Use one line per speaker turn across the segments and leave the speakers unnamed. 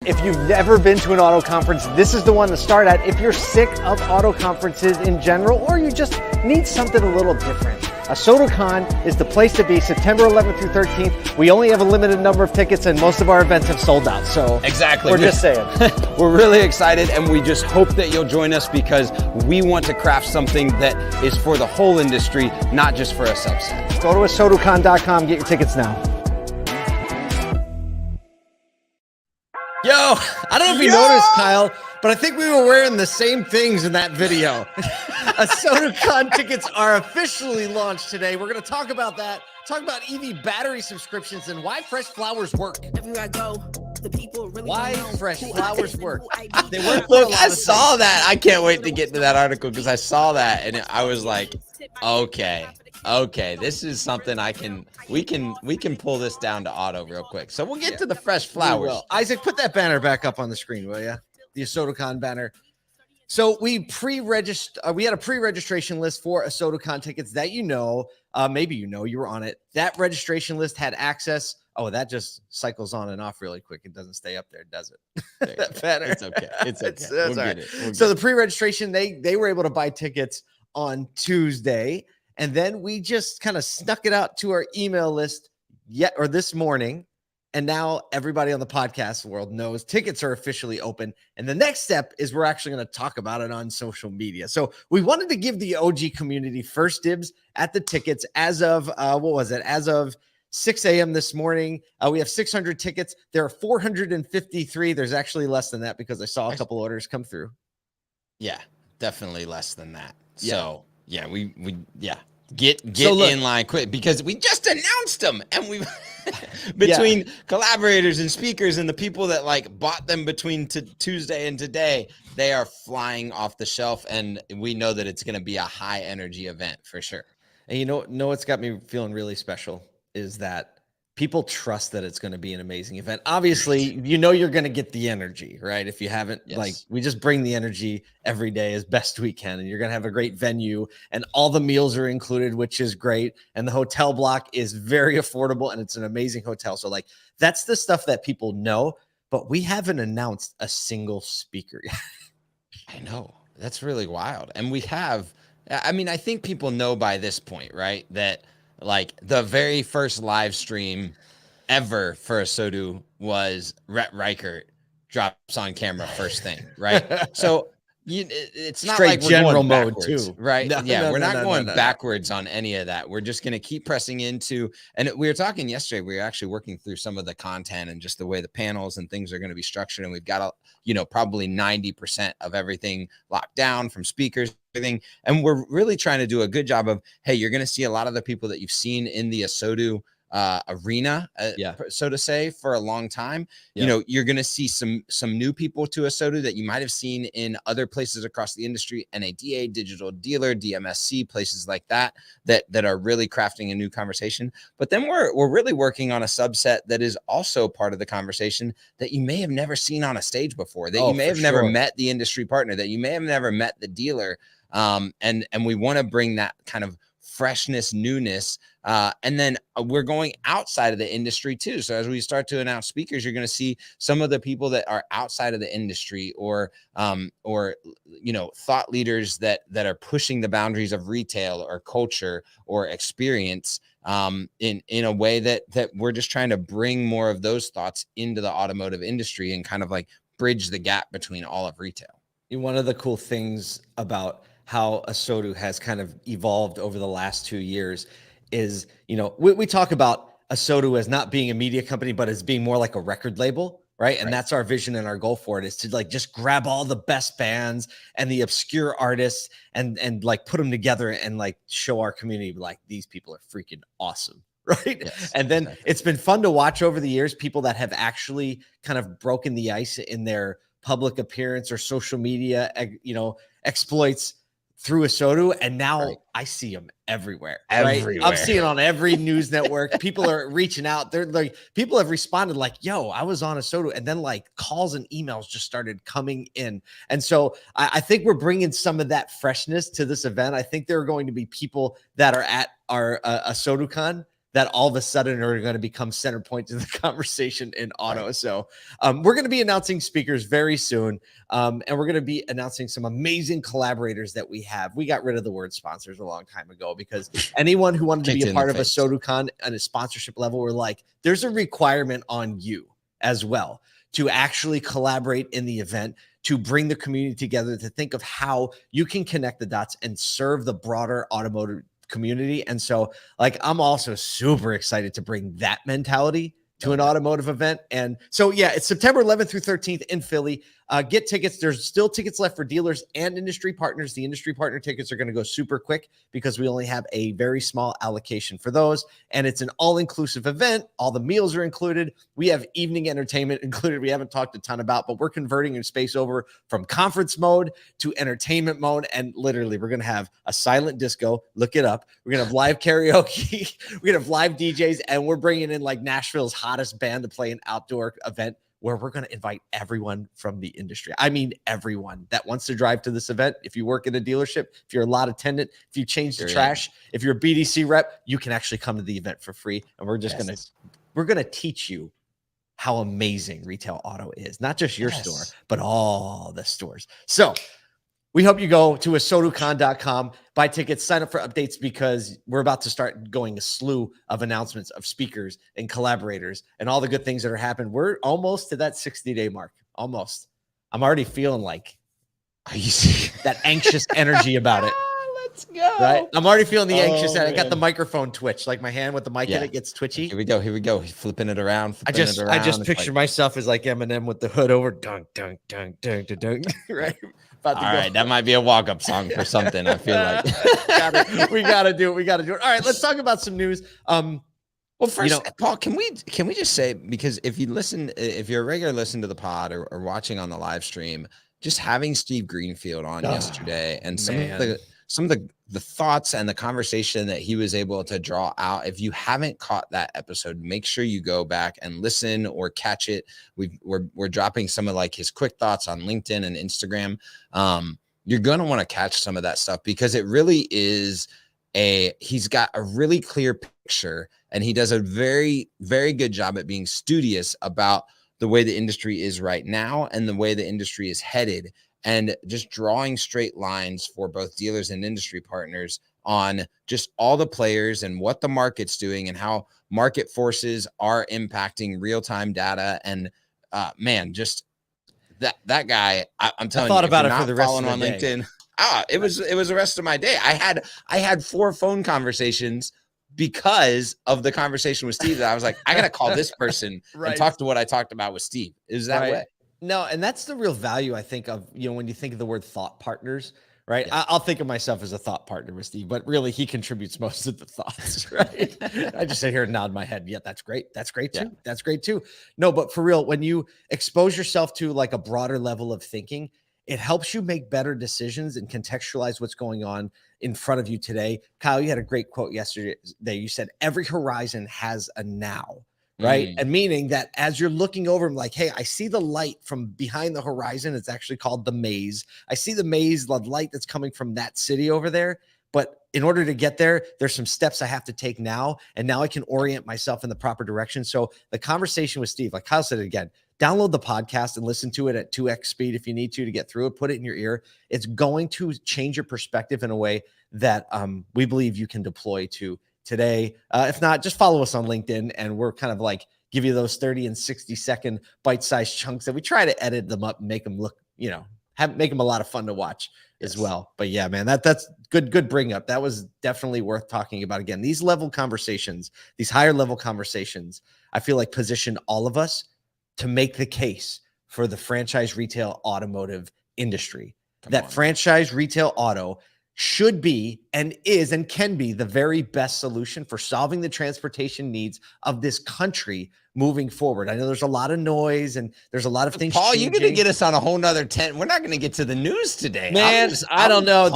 If you've never been to an auto conference, this is the one to start at. If you're sick of auto conferences in general, or you just need something a little different, ASOTU is the place to be. September 11th through 13th. We only have a limited number of tickets, and most of our events have sold out. So
exactly,
we're just saying.
We're really excited, and we just hope that you'll join us because we want to craft something that is for the whole industry, not just for a subset.
Go to ASOTUCon.com. Get your tickets now.
Yo, I don't know if you noticed, Kyle, but I think we were wearing the same things in that video. ASOTUCon tickets are officially launched today. We're going to talk about that, talk about EV battery subscriptions and why fresh flowers work.
Everywhere I go, the people really
Why fresh flowers work. They work for
Look, I saw that. I can't wait to get to that article because I saw that and I was like, okay, this is something we can pull this down to auto real quick. So we'll get to the fresh flowers.
Isaac, put that banner back up on the screen, will you? The ASOTUCon banner. So we had a pre-registration list for ASOTUCon tickets that maybe you were on it. That registration list had access. Oh, that just cycles on and off really quick. It doesn't stay up there, does it? That banner.
It's okay. It's okay.
We'll get it. So the pre-registration, they were able to buy tickets on Tuesday. And then we just kind of snuck it out to our email list this morning. And now everybody on the podcast world knows tickets are officially open. And the next step is we're actually going to talk about it on social media. So we wanted to give the OG community first dibs at the tickets as of, As of 6 a.m. this morning. We have 600 tickets. There are 453. There's actually less than that because I saw a couple orders come through.
Yeah, definitely less than that.
Yeah.
So yeah, we get in line quick because we just announced them, and we between collaborators and speakers and the people that like bought them between Tuesday and today, they are flying off the shelf, and we know that it's going to be a high energy event for sure.
And you know what's got me feeling really special is that people trust that it's going to be an amazing event. Obviously, you're going to get the energy, right? If you haven't, we just bring the energy every day as best we can, and you're going to have a great venue, and all the meals are included, which is great. And the hotel block is very affordable, and it's an amazing hotel. So that's the stuff that people know, but we haven't announced a single speaker yet.
I know. That's really wild. And I think people know by this point, right? That the very first live stream ever for ASOTU was Rhett Reichert drops on camera first thing, right? So it's not
straight
like we're
general
going
mode
backwards,
too,
right? We're not going
no.
backwards on any of that. We're just going to keep pressing into, and we were talking yesterday, we were actually working through some of the content and just the way the panels and things are going to be structured. And we've got, probably 90% of everything locked down from speakers, everything. And we're really trying to do a good job of, hey, you're going to see a lot of the people that you've seen in the ASOTU arena, so to say, for a long time. You're going to see some new people to ASOTU that you might have seen in other places across the industry, NADA, Digital Dealer, DMSC, places like that are really crafting a new conversation. But then we're really working on a subset that is also part of the conversation that you may have never seen on a stage before, that you may have never met the industry partner, that you may have never met the dealer. And we want to bring that kind of freshness, newness. And then we're going outside of the industry too. So as we start to announce speakers, you're going to see some of the people that are outside of the industry or thought leaders that are pushing the boundaries of retail or culture or experience in a way that we're just trying to bring more of those thoughts into the automotive industry and kind of bridge the gap between all of retail.
One of the cool things about how ASOTU has kind of evolved over the last 2 years is, we talk about ASOTU as not being a media company, but as being more like a record label, right? And that's our vision and our goal for it, is to just grab all the best bands and the obscure artists and put them together and show our community these people are freaking awesome. Right. Yes, and then it's been fun to watch over the years, people that have actually kind of broken the ice in their public appearance or social media, exploits through ASOTU, and now I see them everywhere. Right? I'm seeing on every news network. People are reaching out. They're people have responded yo, I was on ASOTU, and then calls and emails just started coming in. And so I think we're bringing some of that freshness to this event. I think there are going to be people that are at our ASOTUCon that all of a sudden are going to become center points of the conversation in auto. So we're going to be announcing speakers very soon. And we're going to be announcing some amazing collaborators that we have. We got rid of the word sponsors a long time ago because anyone who wanted to be a part of ASOTUCon at a sponsorship level, we're like, there's a requirement on you as well to actually collaborate in the event, to bring the community together, to think of how you can connect the dots and serve the broader automotive community. And so like, I'm also super excited to bring that mentality to an automotive event. And so, yeah, it's September 11th through 13th in Philly. Get tickets. There's still tickets left for dealers and industry partners. The industry partner tickets are going to go super quick because we only have a very small allocation for those. And it's an all-inclusive event. All the meals are included. We have evening entertainment included. We haven't talked a ton about, but we're converting your space over from conference mode to entertainment mode. And literally, we're going to have a silent disco. Look it up. We're going to have live karaoke. We're going to have live DJs. And we're bringing in like Nashville's hottest band to play an outdoor event where we're going to invite everyone from the industry. I mean, everyone that wants to drive to this event. If you work in a dealership, if you're a lot attendant, if you change the trash, if you're a BDC rep, you can actually come to the event for free. And we're just we're going to teach you how amazing retail auto is, not just your store, but all the stores. So we hope you go to ASOTUCon.com, buy tickets, sign up for updates because we're about to start going a slew of announcements of speakers and collaborators and all the good things that are happening. We're almost to that 60-day mark. Almost. I'm already feeling like that anxious energy about it.
Let's go.
Right? I'm already feeling the anxious. I got the microphone twitch, like my hand with the mic in it gets twitchy.
Here we go. Here we go. Flipping it around.
I just picture myself as like Eminem with the hood over. Dunk, dunk, dunk, dunk, dunk, dunk. Right?
All right, that might be a walk-up song for something. I feel like
we gotta do it. All right, let's talk about some news.
Well, first, Paul, can we just say, because if you're a regular listener to the pod or watching on the live stream, just having Steve Greenfield on yesterday and some of the thoughts and the conversation that he was able to draw out. If you haven't caught that episode, make sure you go back and listen or catch it. We're dropping some of like his quick thoughts on LinkedIn and Instagram. You're going to want to catch some of that stuff because it really is he's got a really clear picture and he does a very, very good job at being studious about the way the industry is right now and the way the industry is headed, and just drawing straight lines for both dealers and industry partners on just all the players and what the market's doing and how market forces are impacting real-time data. And man, just that guy, I'm telling you,
I thought about it for the rest of the
on LinkedIn. It was the rest of my day. I had 4 phone conversations because of the conversation with Steve that I was like, I got to call this person and talk to what I talked about with Steve. Is that way?
No, and that's the real value, I think, of, when you think of the word thought partners, right? Yeah. I'll think of myself as a thought partner with Steve, but really he contributes most of the thoughts, right? I just sit here and nod my head. Yeah, that's great. That's great too. Yeah. That's great too. No, but for real, when you expose yourself to like a broader level of thinking, it helps you make better decisions and contextualize what's going on in front of you today. Kyle, you had a great quote yesterday. You said, every horizon has a now. Right. And meaning that as you're looking over, I'm like, hey, I see the light from behind the horizon. It's actually called the maze. I see the maze, the light that's coming from that city over there. But in order to get there, there's some steps I have to take now. And now I can orient myself in the proper direction. So the conversation with Steve, like Kyle said it again, download the podcast and listen to it at 2x speed if you need to get through it. Put it in your ear. It's going to change your perspective in a way that we believe you can deploy to today. If not, just follow us on LinkedIn and we're kind of like give you those 30 and 60-second bite-sized chunks that we try to edit them up and make them look, make them a lot of fun to watch as well. But yeah, man, that's good bring up. That was definitely worth talking about. Again, these level conversations, these higher level conversations, I feel like position all of us to make the case for the franchise retail automotive industry. Franchise retail auto should be and is and can be the very best solution for solving the transportation needs of this country moving forward. I know there's a lot of noise and there's a lot of things.
Paul, you're going to get us on a whole nother tent. We're not going to get to the news today.
Man, I don't know.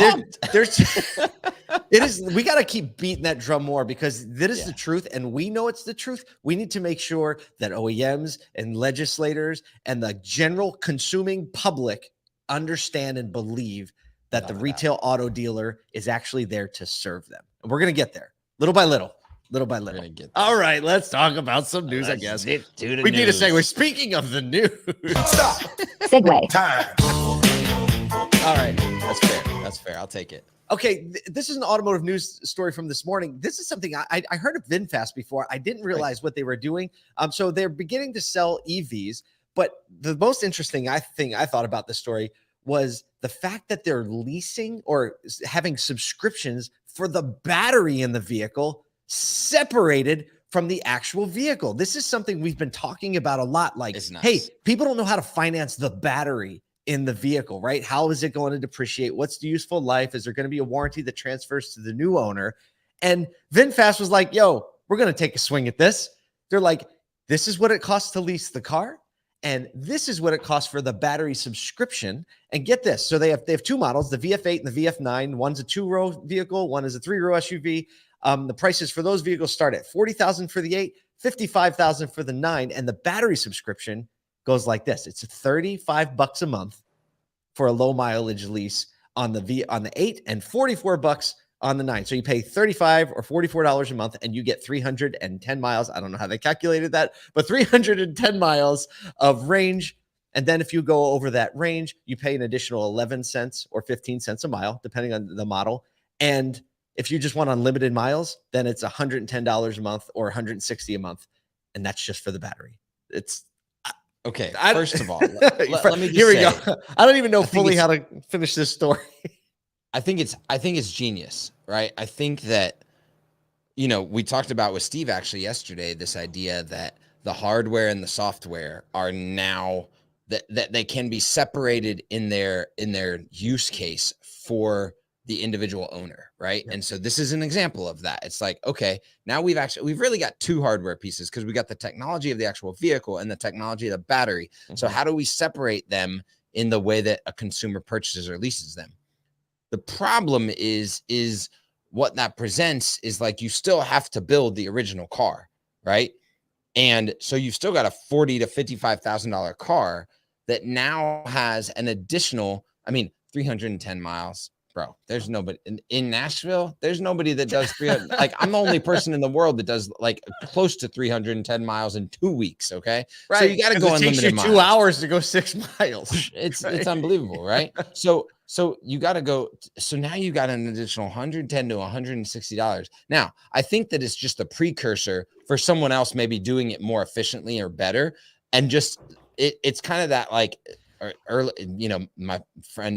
We got to keep beating that drum more because that is the truth. And we know it's the truth. We need to make sure that OEMs and legislators and the general consuming public understand and believe that the retail auto dealer is actually there to serve them. And we're going to get there little by little. little by
We're
little.
gonna get
All right, let's talk about some news, I guess.
Get to the
We need a
news.
segue. Speaking of the news.
Segue.
All right.
That's fair. That's fair. I'll take it.
Okay, this is an automotive news story from this morning. This is something I heard of VinFast before. I didn't realize what they were doing. So they're beginning to sell EVs, but the most interesting thing I thought about this story was the fact that they're leasing or having subscriptions for the battery in the vehicle separated from the actual vehicle. This is something we've been talking about a lot. Like,
It's nuts.
hey, people don't know how to finance the battery in the vehicle, right? How is it going to depreciate? What's the useful life? Is there going to be a warranty that transfers to the new owner? And VinFast was like, yo, we're going to take a swing at this. They're like, this is what it costs to lease the car. And this is what it costs for the battery subscription. And get this. So they have two models, the VF8 and the VF9. One's a 2-row vehicle. One is a 3-row SUV. The prices for those vehicles start at $40,000 for the 8, $55,000 for the 9. And the battery subscription goes like this. It's $35 a month for a low mileage lease on the 8 and $44 on the 9. So you pay $35 or $44 a month and you get 310 miles. I don't know how they calculated that, but 310 miles of range. And then if you go over that range, you pay an additional 11 cents or 15 cents a mile, depending on the model. And if you just want unlimited miles, then it's $110 a month or $160 a month. And that's just for the battery. It's
Okay. First of all, let me just
here we
say,
go. I don't even know
I think
fully how to finish this story.
I think it's genius, right? I think that, we talked about with Steve actually yesterday, this idea that the hardware and the software are now that they can be separated in their use case for the individual owner, right? Yeah. And so this is an example of that. It's like, okay, now we've really got two hardware pieces because we got the technology of the actual vehicle and the technology of the battery. Mm-hmm. So how do we separate them in the way that a consumer purchases or leases them? The problem is what that presents is like you still have to build the original car, right? And so you've still got a $40,000 to $55,000 car that now has an additional, 310 miles. Bro, there's nobody in Nashville. There's nobody that does 300. Like, I'm the only person in the world that does like close to 310 miles in 2 weeks. Okay,
right.
So you got to go unlimited miles.
2 hours to go 6 miles.
It's unbelievable, right? So you got to go. So now you got an additional $110 to $160. Now, I think that it's just a precursor for someone else maybe doing it more efficiently or better, and just it's kind of that like. Early,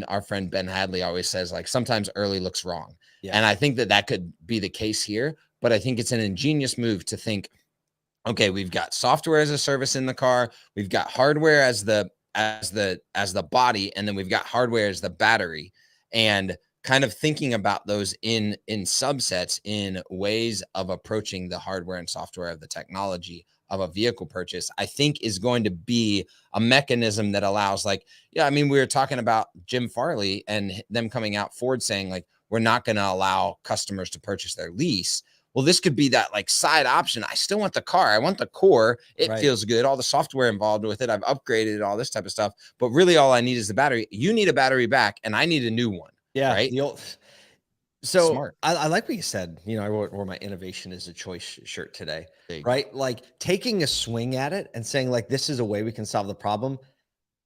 our friend Ben Hadley always says like sometimes early looks wrong. Yeah. And I think that could be the case here, but I think it's an ingenious move to think, okay, we've got software as a service in the car. We've got hardware as the body. And then we've got hardware as the battery, and kind of thinking about those in subsets in ways of approaching the hardware and software of the technology of a vehicle purchase, I think is going to be a mechanism that allows we were talking about Jim Farley and them coming out, Ford saying like, we're not going to allow customers to purchase their lease. Well, this could be that like side option. I still want the car. I want the core. It right. feels good. All the software involved with it. I've upgraded all this type of stuff, but really all I need is the battery. You need a battery back and I need a new one.
Yeah.
Right.
So smart. I like what you said. I wore my innovation is a choice shirt today, right? Like taking a swing at it and saying like, this is a way we can solve the problem.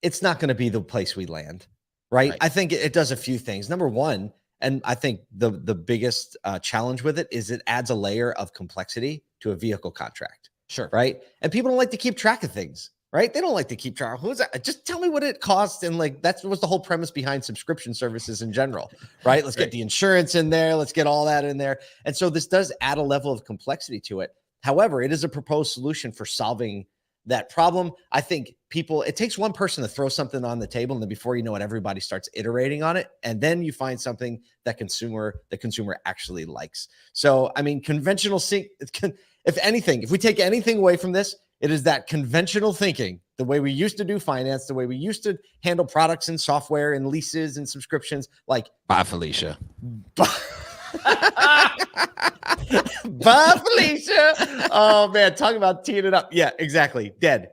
It's not going to be the place we land, right? I think it does a few things. Number one, and I think the biggest challenge with it is it adds a layer of complexity to a vehicle contract.
Sure.
Right. And people don't like to keep track of things. Right. They don't like to keep track. Who's that? Just tell me what it costs. And like, that was the whole premise behind subscription services in general. Right. Let's get the insurance in there. Let's get all that in there. And so this does add a level of complexity to it. However, it is a proposed solution for solving that problem. I think it takes one person to throw something on the table. And then before you know it, everybody starts iterating on it. And then you find something that the consumer actually likes. So, conventional if we take anything away from this, it is that conventional thinking, the way we used to do finance, the way we used to handle products and software and leases and subscriptions. Like,
bye, Felicia.
Bye, Felicia. Oh man, talking about teeing it up. Yeah, exactly. Dead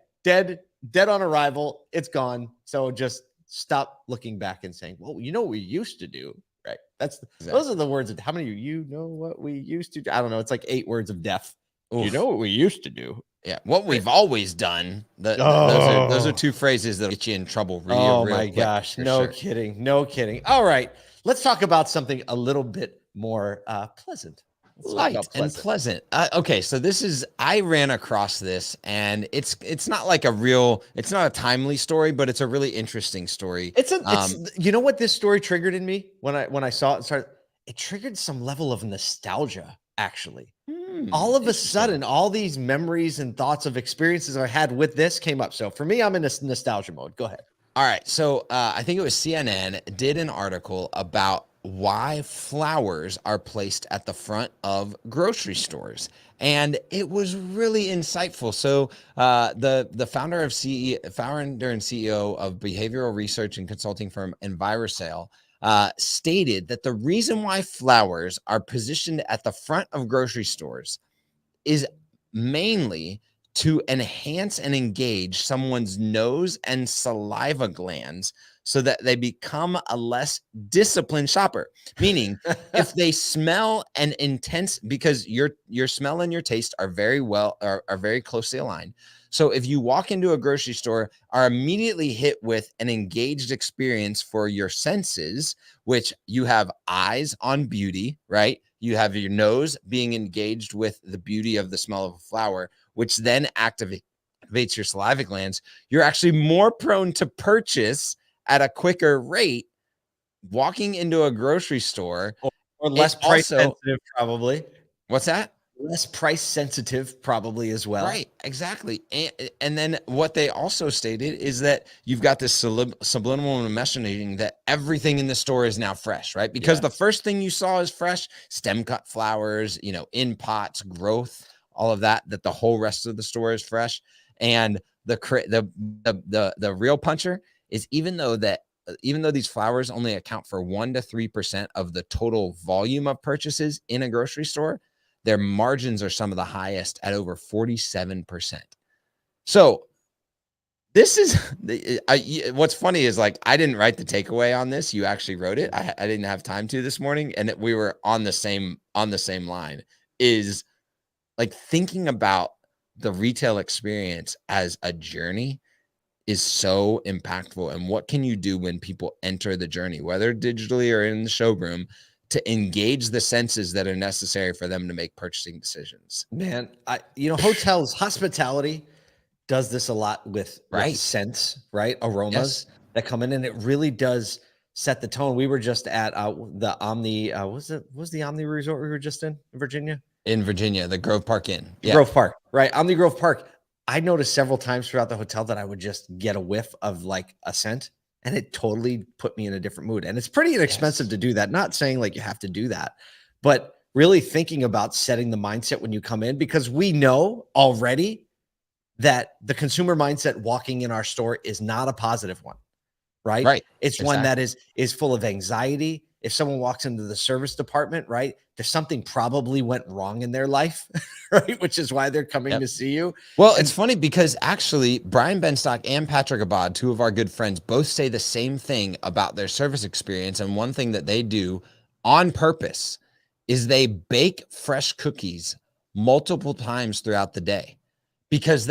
on arrival. It's gone. So just stop looking back and saying, well, what we used to do, right. Those
Exactly.
are the words of how many of you know what we used to do? I don't know. It's like 8 words of death. You
Oof.
know what we used to do?
Yeah, what we've always done. Those are two phrases that'll get you in trouble real
My
quick.
gosh.
For
No
sure.
kidding. No kidding. All right. Let's talk about something a little bit more pleasant. Let's talk
Light
about
and pleasant. Okay, so I ran across this, and it's not like it's not a timely story, but it's a really interesting story.
It's you know what this story triggered in me when I saw it and started. It triggered some level of nostalgia, actually. All of a
Interesting.
sudden, all these memories and thoughts of experiences I had with this came up. So for me, I'm in a nostalgia mode. Go ahead.
All right, so I think it was CNN did an article about why flowers are placed at the front of grocery stores, and it was really insightful. So the founder and CEO of behavioral research and consulting firm Envirosale stated that the reason why flowers are positioned at the front of grocery stores is mainly to enhance and engage someone's nose and saliva glands so that they become a less disciplined shopper. Meaning, if they smell an intense, because your smell and your taste are very closely aligned. So if you walk into a grocery store, are immediately hit with an engaged experience for your senses, which you have eyes on beauty, right? You have your nose being engaged with the beauty of the smell of a flower, which then activates your saliva glands. You're actually more prone to purchase at a quicker rate walking into a grocery store.
Or less
It
price
also,
sensitive, probably.
what's that?
Less price sensitive, probably as well.
Right, exactly. And then what they also stated is that you've got this subliminal messaging that everything in the store is now fresh, right? Because the first thing you saw is fresh, stem cut flowers, in pots, growth, all of that the whole rest of the store is fresh. And the real puncher is even though these flowers only account for 1 to 3% of the total volume of purchases in a grocery store, their margins are some of the highest at over 47%. So this is what's funny is like, I didn't write the takeaway on this. You actually wrote it. I didn't have time to this morning. And we were on the same line, is like thinking about the retail experience as a journey is so impactful. And what can you do when people enter the journey, whether digitally or in the showroom, to engage the senses that are necessary for them to make purchasing decisions?
Man, hotels, hospitality does this a lot with scents, right? Aromas that come in, and it really does set the tone. We were just at the Omni, was the Omni Resort we were just in Virginia?
In Virginia, the Grove Park Inn. Yeah.
Grove Park, right? Omni Grove Park. I noticed several times throughout the hotel that I would just get a whiff of like a scent, and it totally put me in a different mood. And it's pretty inexpensive to do that. Not saying like you have to do that, but really thinking about setting the mindset when you come in, because we know already that the consumer mindset walking in our store is not a positive one, right?
Right.
It's one that is full of anxiety. If someone walks into the service department, right, there's something probably went wrong in their life, right? Which is why they're coming to see you.
Well, it's funny because actually Brian Benstock and Patrick Abad, two of our good friends, both say the same thing about their service experience. And one thing that they do on purpose is they bake fresh cookies multiple times throughout the day, because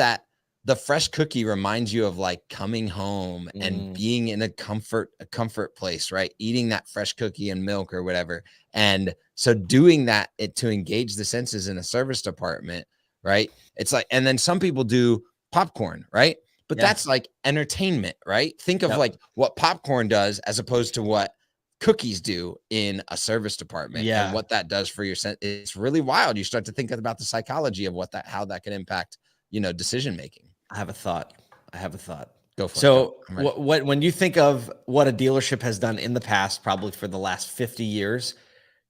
the fresh cookie reminds you of like coming home and being in a comfort place, right? Eating that fresh cookie and milk or whatever. And so doing that to engage the senses in a service department, right? It's like, and then some people do popcorn, right? But that's like entertainment, right? Think of like what popcorn does as opposed to what cookies do in a service department, and what that does for your sense. It's really wild. You start to think about the psychology of how that can impact, decision making.
I have a thought.
Go for it.
So when you think of what a dealership has done in the past, probably for the last 50 years,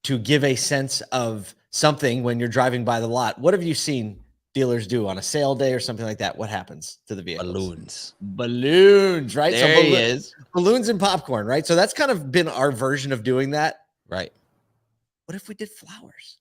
to give a sense of something when you're driving by the lot, what have you seen dealers do on a sale day or something like that? What happens to the vehicles? Balloons, right?
There he is.
Balloons and popcorn, right? So that's kind of been our version of doing that.
Right.
What if we did flowers?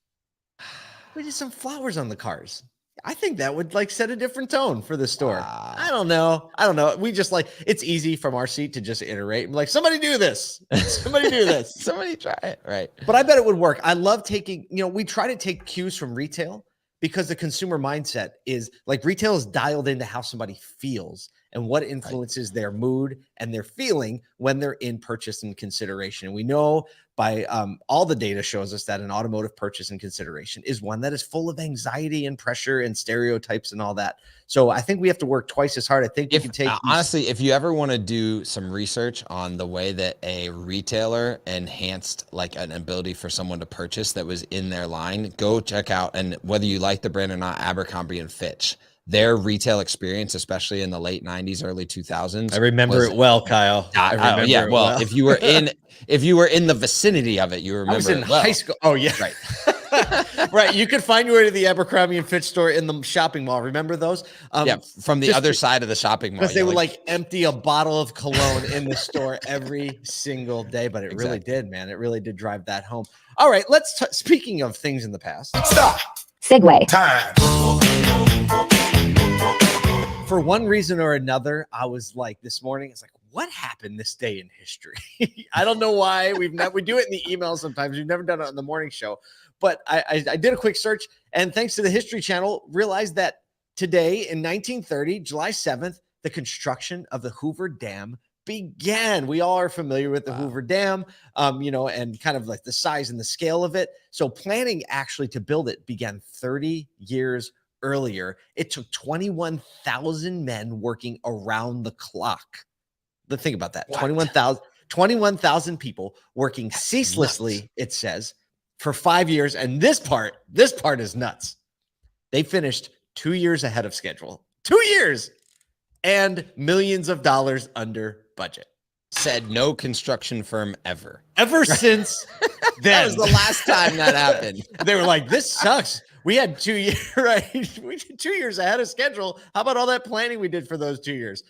We did some flowers on the cars. I think that would like set a different tone for the store.
Wow.
I don't know. We just like, it's easy from our seat to just iterate. Like, somebody do this. Somebody do this.
Somebody try it. Right.
But I bet it would work. I love taking, we try to take cues from retail because the consumer mindset is like retail is dialed into how somebody feels and what influences their mood and their feeling when they're in purchase and consideration. And we know by all the data shows us that an automotive purchase and consideration is one that is full of anxiety and pressure and stereotypes and all that. So I think we have to work twice as hard. I think we can take
honestly, if you ever want to do some research on the way that a retailer enhanced like an ability for someone to purchase that was in their line, go check out, and whether you like the brand or not, Abercrombie and Fitch. Their retail experience, especially in the late 90s, early 2000s.
I remember it well, Kyle.
Well, if you were in the vicinity of it, you remember.
I was in
it well.
high school. Oh yeah,
right.
Right. You could find your way to the Abercrombie and Fitch store in the shopping mall. Remember those?
Yeah, from the other side of the shopping mall.
Because they would like empty a bottle of cologne in the store every single day. But it really did, man. It really did drive that home. All right, speaking of things in the past.
Stop. Segue.
Time.
For one reason or another, I was like this morning, it's like, what happened this day in history? I don't know why. We do it in the email sometimes. We've never done it on the morning show. But I did a quick search, and thanks to the History Channel, realized that today in 1930, July 7th, the construction of the Hoover Dam began. We all are familiar with the Hoover Dam, and kind of like the size and the scale of it. So planning actually to build it began 30 years earlier. It took 21,000 men working around the clock. Think about that. 21,000 people working ceaselessly, it says, for 5 years. And this part is nuts. They finished 2 years ahead of schedule. 2 years and millions of dollars under budget.
Said no construction firm ever
Since then.
That was the last time that happened.
They were like, this sucks. We had 2 years, right? We did 2 years ahead of schedule. How about all that planning we did for those 2 years?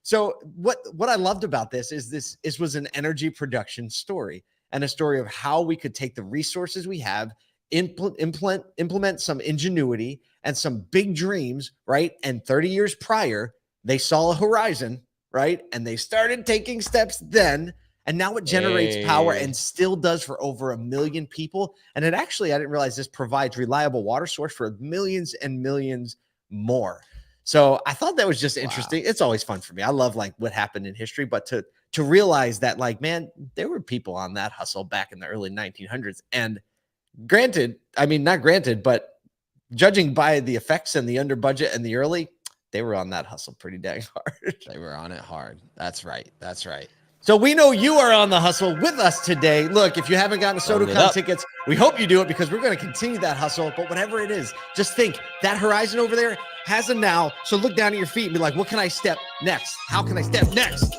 So what I loved about this is this was an energy production story and a story of how we could take the resources we have, implement some ingenuity and some big dreams, right? And 30 years prior, they saw a horizon, right? And they started taking steps then. And now it generates power and still does for over 1 million people. And it actually, I didn't realize this provides reliable water source for millions and millions more. So I thought that was just interesting. It's always fun for me. I love like what happened in history, but to realize that like, man, there were people on that hustle back in the early 1900s. And not granted, but judging by the effects and the under budget and the early, they were on that hustle pretty dang hard.
They were on it hard. That's right.
So we know you are on the hustle with us today. Look, if you haven't gotten ASOTU tickets, we hope you do it because we're going to continue that hustle. But whatever it is, just think that horizon over there has a now. So look down at your feet and be like, what can I step next? How can I step next?